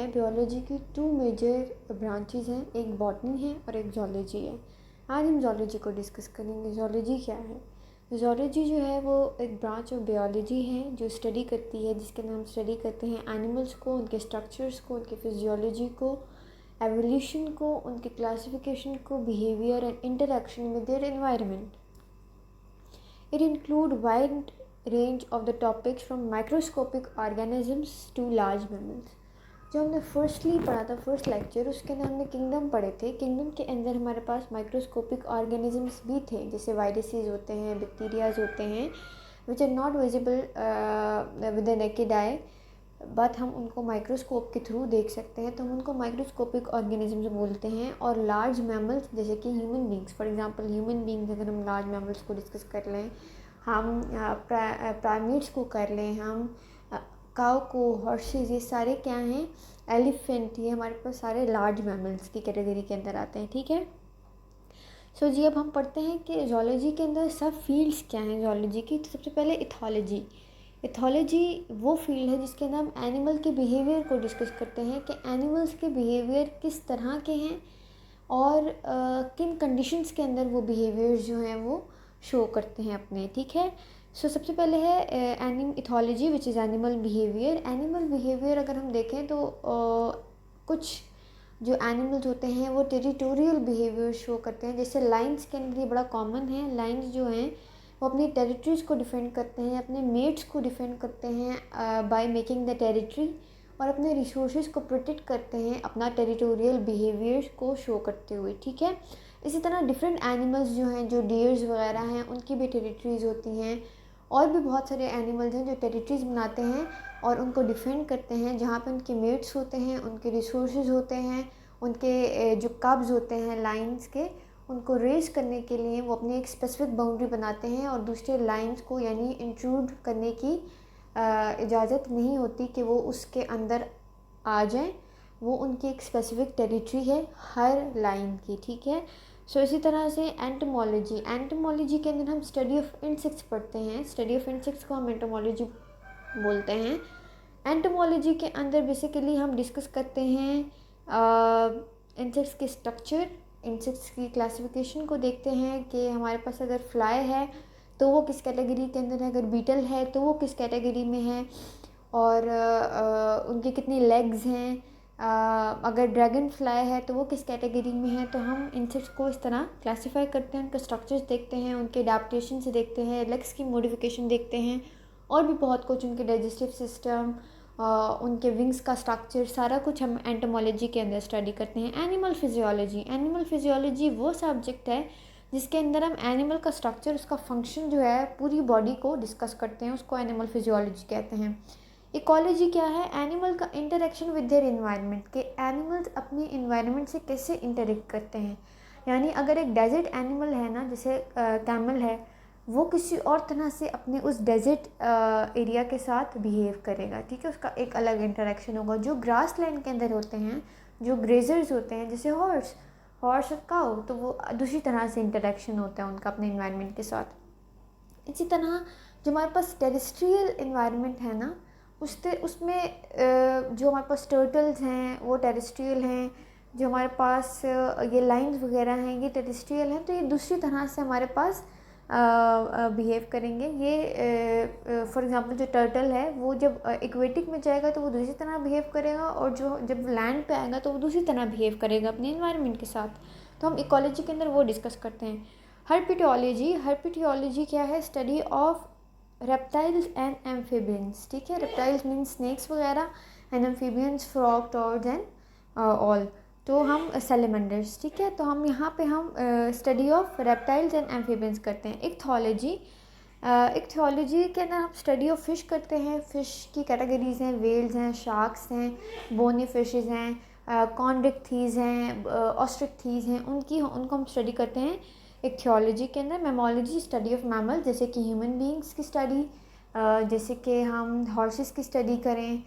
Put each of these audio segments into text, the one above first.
है बियोलॉजी की to major branches हैं, एक बॉटनी है और एक जूलॉजी है। आज हम जूलॉजी को डिस्कस करेंगे। जूलॉजी क्या है? जूलॉजी जो है वो एक ब्रांच ऑफ बियोलॉजी है जो स्टडी करती है, जिसके अंदर हम स्टडी करते हैं एनिमल्स को, उनके स्ट्रक्चर्स को, उनके फिजियोलॉजी को, एवोल्यूशन को, उनके क्लासिफिकेशन को, behaviour and interaction with their environment. It include wide range of the topics from microscopic organisms to large mammals। जो हमने फर्स्टली पढ़ा था, फर्स्ट लेक्चर, उसके अंदर हमने किंगडम पढ़े थे। किंगडम के अंदर हमारे पास माइक्रोस्कोपिक ऑर्गेनिजम्स भी थे, जैसे वायरसेस होते हैं, बैक्टीरियाज होते हैं, which are not visible with the naked eye, but हम उनको माइक्रोस्कोप के थ्रू देख सकते हैं, तो हम उनको माइक्रोस्कोपिक ऑर्गेनिजम्स बोलते हैं। और लार्ज मैमल्स जैसे कि human beings, for example human beings, अगर हम लार्ज मैमल्स को डिस्कस कर लें, हम प्राइमेट्स को कर लें, हम काऊ को, हॉर्सेस, ये सारे क्या हैं, एलिफेंट, ये हमारे पास सारे लार्ज मैमल्स की कैटेगरी के अंदर आते हैं। ठीक है। सो जी अब हम पढ़ते हैं कि जूलॉजी के अंदर सब फील्ड्स क्या हैं जूलॉजी की। तो सबसे पहले इथोलॉजी। इथोलॉजी वो फील्ड है जिसके अंदर हम एनिमल के बिहेवियर को डिस्कस करते हैं कि एनिमल्स के बिहेवियर किस तरह के हैं और किन कंडीशंस के अंदर वो बिहेवियर्स जो हैं वो शो करते हैं अपने। ठीक है। सो सबसे पहले है ethology which is animal behaviour. Animal behaviour अगर हम देखें तो कुछ जो एनिमल्स होते हैं वो टेरिटोरियल बिहेवियर शो करते हैं। जैसे लाइन्स के अंदर ये बड़ा कॉमन है। लाइन्स जो हैं वो अपनी टेरिटरीज़ को डिफेंड करते हैं, अपने मेट्स को डिफेंड करते हैं बाय मेकिंग द टेरिटरी, और अपने रिसोर्सेज को प्रोटेक्ट करते हैं अपना टेरिटोरियल बिहेवियर को शो करते हुए। ठीक है। इसी तरह डिफरेंट एनिमल्स जो हैं, जो डियर्स वगैरह हैं, उनकी भी टेरिटरीज़ होती हैं, और भी बहुत सारे एनिमल्स हैं जो टेरिटरीज़ बनाते हैं और उनको डिफेंड करते हैं, जहाँ पे उनके मेट्स होते हैं, उनके रिसोर्सेज होते हैं, उनके जो कब्स होते हैं लाइन्स के, उनको रेस करने के लिए वो अपनी एक स्पेसिफिक बाउंड्री बनाते हैं और दूसरे लाइन्स को यानी इंट्रूड करने की इजाज़त नहीं होती कि वो उसके अंदर आ जाएं। वो उनकी एक स्पेसिफिक टेरिटरी है हर लाइन की। ठीक है। सो इसी तरह से एंटोमोलॉजी। एंटोमोलॉजी के अंदर हम स्टडी ऑफ इंसेक्ट्स पढ़ते हैं। स्टडी ऑफ इंसेक्ट्स को हम एंटोमोलॉजी बोलते हैं। एंटोमोलॉजी के अंदर बेसिकली हम डिस्कस करते हैं इंसेक्ट्स के स्ट्रक्चर, इंसेक्ट्स की क्लासिफिकेशन को देखते हैं कि हमारे पास अगर फ्लाई है तो वो किस कैटेगरी के अंदर है, अगर बीटल है तो वो किस कैटेगरी में है, और उनकी कितनी लेग्स हैं, अगर ड्रैगन फ्लाई है तो वो किस कैटेगरी में है। तो हम इंसेक्ट्स को इस तरह क्लासीफाई करते हैं, उनके स्ट्रक्चर्स देखते हैं, उनके अडेप्टेशन से देखते हैं, लेग्स की मॉडिफिकेशन देखते हैं, और भी बहुत कुछ, उनके डाइजेस्टिव सिस्टम, उनके विंग्स का स्ट्रक्चर, सारा कुछ हम एंटोमोलॉजी के अंदर स्टडी करते हैं। Animal physiology. एनिमल फिजियोलॉजी वो सब्जेक्ट है जिसके अंदर हम एनिमल का स्ट्रक्चर, उसका फंक्शन जो है, पूरी बॉडी को डिस्कस करते हैं, उसको एनिमल फिजियोलॉजी कहते हैं। इकोलॉजी क्या है? एनिमल का इंटरेक्शन विद देयर इन्वायरमेंट, के एनिमल्स अपने इन्वायरमेंट से कैसे इंटरेक्ट करते हैं। यानी अगर एक डेजर्ट एनिमल है ना, जैसे कैमल है, वो किसी और तरह से अपने उस डेजर्ट एरिया के साथ बिहेव करेगा। ठीक है। उसका एक अलग इंटरेक्शन होगा। जो ग्रास लैंड के अंदर होते हैं, जो ग्रेजर्स होते हैं, जैसे हॉर्स और काऊ, तो वो दूसरी तरह से इंटरेक्शन होता है उनका अपने इन्वायरमेंट के साथ। इसी तरह जो हमारे पास टेरेस्ट्रियल इन्वायरमेंट है ना, उसमें जो हमारे पास टर्टल्स हैं वो टेरेस्ट्रियल हैं, जो हमारे पास ये लाइन्स वगैरह हैं ये टेरेस्ट्रियल हैं, तो ये दूसरी तरह से हमारे पास बिहेव करेंगे। ये फॉर एग्जांपल जो टर्टल है वो जब एक्वेटिक में जाएगा तो वो दूसरी तरह बिहेव करेगा, और जो जब लैंड पे आएगा तो वो दूसरी तरह बिहेव करेगा अपने इन्वायरमेंट के साथ। तो हम इकोलॉजी के अंदर वो डिस्कस करते हैं। हर्पिटियोलॉजी। हर्पिटियोलॉजी क्या है? Study of reptiles and amphibians. ठीक है। रेप्टाइल्स मीन्स स्नेक्स वगैरह, and amphibians frog, toads and all, तो हम सेलेमेंडर्स। ठीक है। तो हम यहाँ पे हम study of reptiles and amphibians करते हैं। इक्थोलॉजी। इक्थोलॉजी के अंदर हम स्टडी ऑफ फिश करते हैं। फ़िश की कैटेगरीज हैं, वेल्स हैं, शार्क्स हैं, बोनी फिशेज़ हैं, कॉन्ड्रिक्थीज़ हैं, ऑस्ट्रिक्थीज़ हैं, उनको हम स्टडी करते हैं इक्थियोलॉजी के अंदर। मैमोलॉजी, स्टडी ऑफ मैमल, जैसे कि ह्यूमन बींग्स की स्टडी, जैसे कि हम हॉर्सेस की स्टडी करें,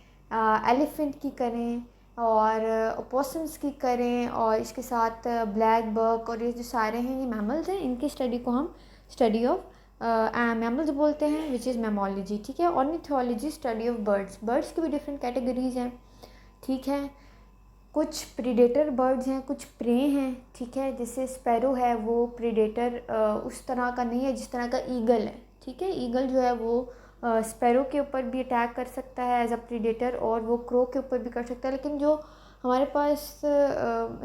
एलिफेंट की करें, और ओपोसम्स की करें, और इसके साथ ब्लैक बक, और ये जो सारे हैं ये मैमल्स हैं, इनकी स्टडी को हम स्टडी ऑफ मैमल्स बोलते हैं, विच इज़ मैमोलॉजी। ठीक है। Ornithology, study of birds. Birds की भी डिफरेंट कैटेगरीज हैं। ठीक है। कुछ प्रीडेटर बर्ड्स हैं, कुछ प्रे हैं, ठीक है। जैसे स्पैरो है वो प्रीडेटर उस तरह का नहीं है जिस तरह का ईगल है, ठीक है। ईगल जो है वो स्पैरो के ऊपर भी अटैक कर सकता है एज अ प्रीडेटर, और वो क्रो के ऊपर भी कर सकता है। लेकिन जो हमारे पास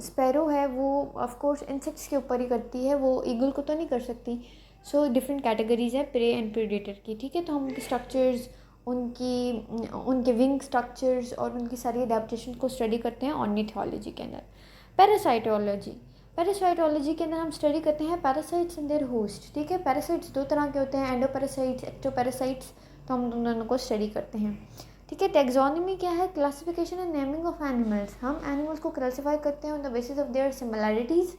स्पैरो है वो ऑफ कोर्स इंसेक्ट्स के ऊपर ही करती है, वो ईगल को तो नहीं कर सकती। सो डिफरेंट कैटेगरीज है प्रे एंड प्रीडेटर की, ठीक है। तो हम उनके स्ट्रक्चर्स, उनके विंग स्ट्रक्चर्स और उनकी सारी अडेप्टेशन को स्टडी करते हैं ऑर्निथोलॉजी के अंदर। पैरासाइटोलॉजी, पैरासाइटोलॉजी के अंदर हम स्टडी करते हैं पैरासाइट्स एंड देयर होस्ट, ठीक है। पैरासाइट्स दो तरह के होते हैं, एंडोपैरासाइट्स, एक्टोपैरासाइट्स। तो हम दोनों को स्टडी करते हैं, ठीक है। टैक्सोनॉमी क्या है? Classification and naming of animals. हम एनिमल्स को क्लासीफाई करते हैं on the basis of their similarities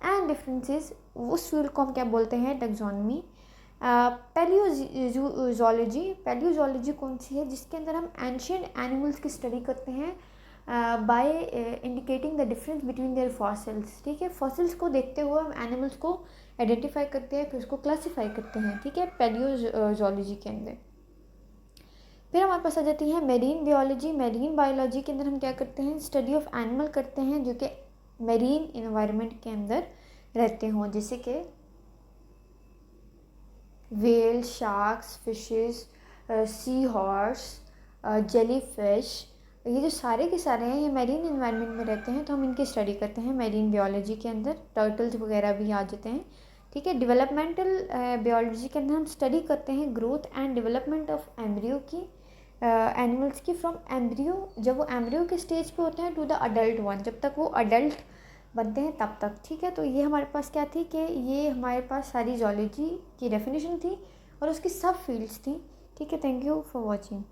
and differences. उस फील्ड को हम क्या बोलते हैं? टैक्सोनॉमी। पैलियोजोलॉजी, पैलियोजोलॉजी कौन सी है? जिसके अंदर हम एंशिएंट एनिमल्स की स्टडी करते हैं by indicating the difference between their fossils, ठीक है। फॉसिल्स को देखते हुए हम एनिमल्स को आइडेंटिफाई करते हैं, फिर उसको क्लासीफाई करते हैं, ठीक है, पैलियोजोलॉजी के अंदर। फिर हमारे पास आ जाती है मेरीन बियोलॉजी। मेरीन बायोलॉजी के अंदर हम क्या करते हैं? स्टडी ऑफ एनिमल करते हैं जो कि मेरीन इन्वायरमेंट के अंदर रहते हों, जैसे कि well, sharks, fishes, sea horse, jelly fish. ये जो सारे के सारे हैं ये मेरीन इन्वायरमेंट में रहते हैं, तो हम इनकी स्टडी करते हैं मेरीन बियोलॉजी के अंदर। टर्टल्स वगैरह भी आ जाते हैं, ठीक है। डेवलपमेंटल बियोलॉजी के अंदर हम स्टडी करते हैं growth and development of embryo की, एनिमल्स की, फ्रॉम एम्ब्रियो, जब वो एम्ब्रियो के स्टेज पे होते हैं, टू द अडल्ट वन, जब तक वो अडल्ट बनते हैं तब तक, ठीक है। तो ये हमारे पास क्या थी कि ये हमारे पास सारी जूलॉजी की डेफिनेशन थी और उसकी सब फील्ड्स थी, ठीक है। Thank you for watching.